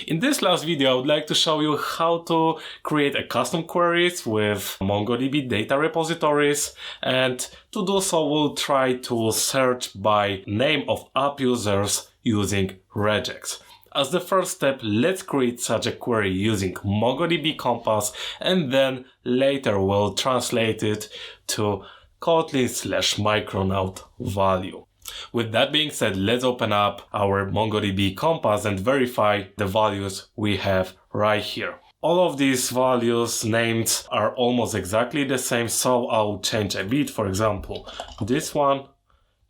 In this last video, I would like to show you how to create a custom queries with MongoDB data repositories, and to do so we'll try to search by name of app users using regex. As the first step, let's create such a query using MongoDB Compass, and then later we'll translate it to Kotlin/Micronaut value. With that being said, let's open up our MongoDB Compass and verify the values we have right here. All of these values names are almost exactly the same, so I'll change a bit. For example, this one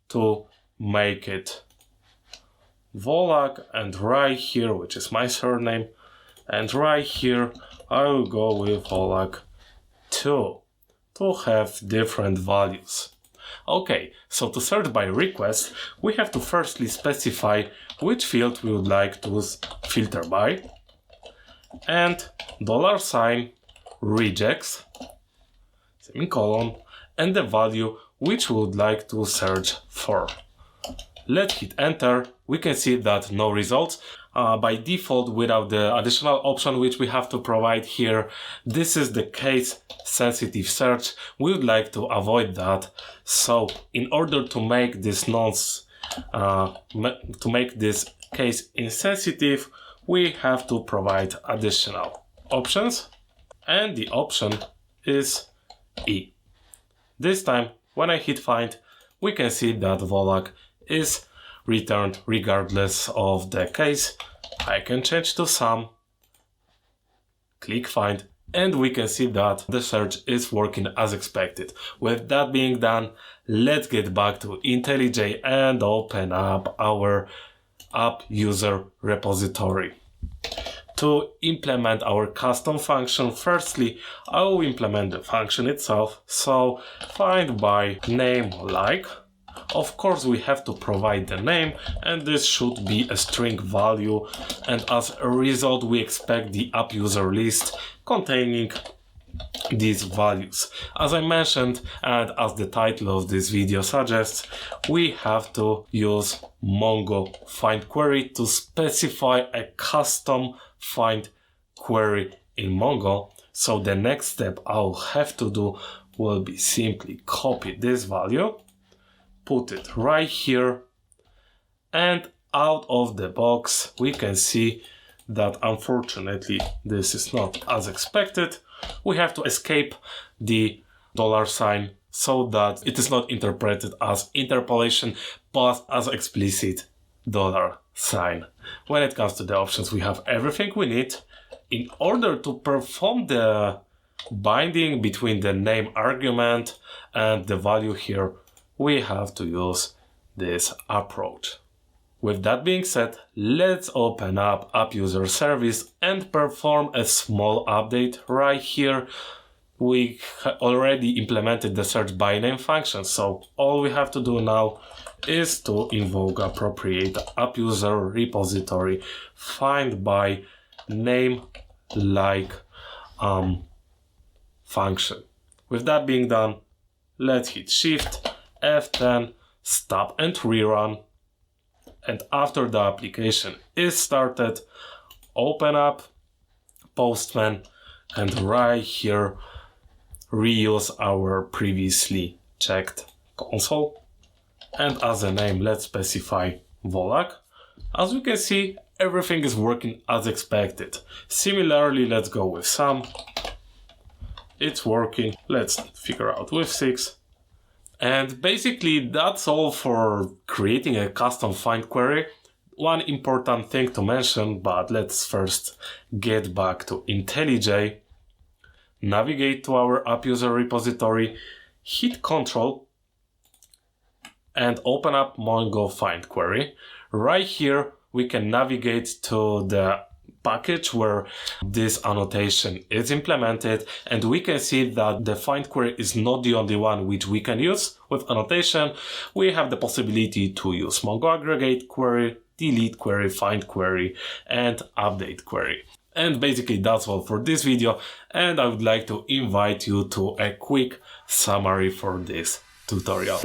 to make it Volak, and right here, which is my surname, and right here I will go with Volak 2 to have different values. Okay, so to search by request, we have to firstly specify which field we would like to filter by, and $regex, semicolon, and the value which we would like to search for. Let's hit enter. We can see that no results. By default, without the additional option which we have to provide here, this is the case sensitive search. We would like to avoid that. So in order to make this case insensitive, we have to provide additional options, and the option is E. This time, when I hit find, we can see that Volak is returned regardless of the case. I can change to some, click find, and we can see that the search is working as expected. With that being done, let's get back to IntelliJ and open up our app user repository. To implement our custom function, firstly, I will implement the function itself. So find by name like. Of course, we have to provide the name, and this should be a string value, and as a result we expect the app user list containing these values. As I mentioned, and as the title of this video suggests, we have to use Mongo find query to specify a custom find query in Mongo. So the next step I'll have to do will be simply copy this value, put it right here, and out of the box we can see that unfortunately this is not as expected. We have to escape the $sign so that it is not interpreted as interpolation but as explicit $sign. When it comes to the options, we have everything we need. In order to perform the binding between the name argument and the value here, we have to use this approach. With that being said, let's open up app user service and perform a small update right here. We already implemented the search by name function, so all we have to do now is to invoke appropriate app user repository find by name like function. With that being done, let's hit Shift F10, stop and rerun, and after the application is started, open up Postman and right here reuse our previously checked console, and as a name let's specify Volak. As we can see, everything is working as expected. Similarly, let's go with some. It's working. Let's figure out with 6. And basically that's all for creating a custom find query. One important thing to mention, but let's first get back to IntelliJ. Navigate to our app user repository, hit Ctrl, and open up Mongo find query. Right here we can navigate to the package where this annotation is implemented, and we can see that the find query is not the only one which we can use. With annotation, we have the possibility to use Mongo aggregate query, delete query, find query, and update query. And basically that's all for this video, and I would like to invite you to a quick summary for this tutorial.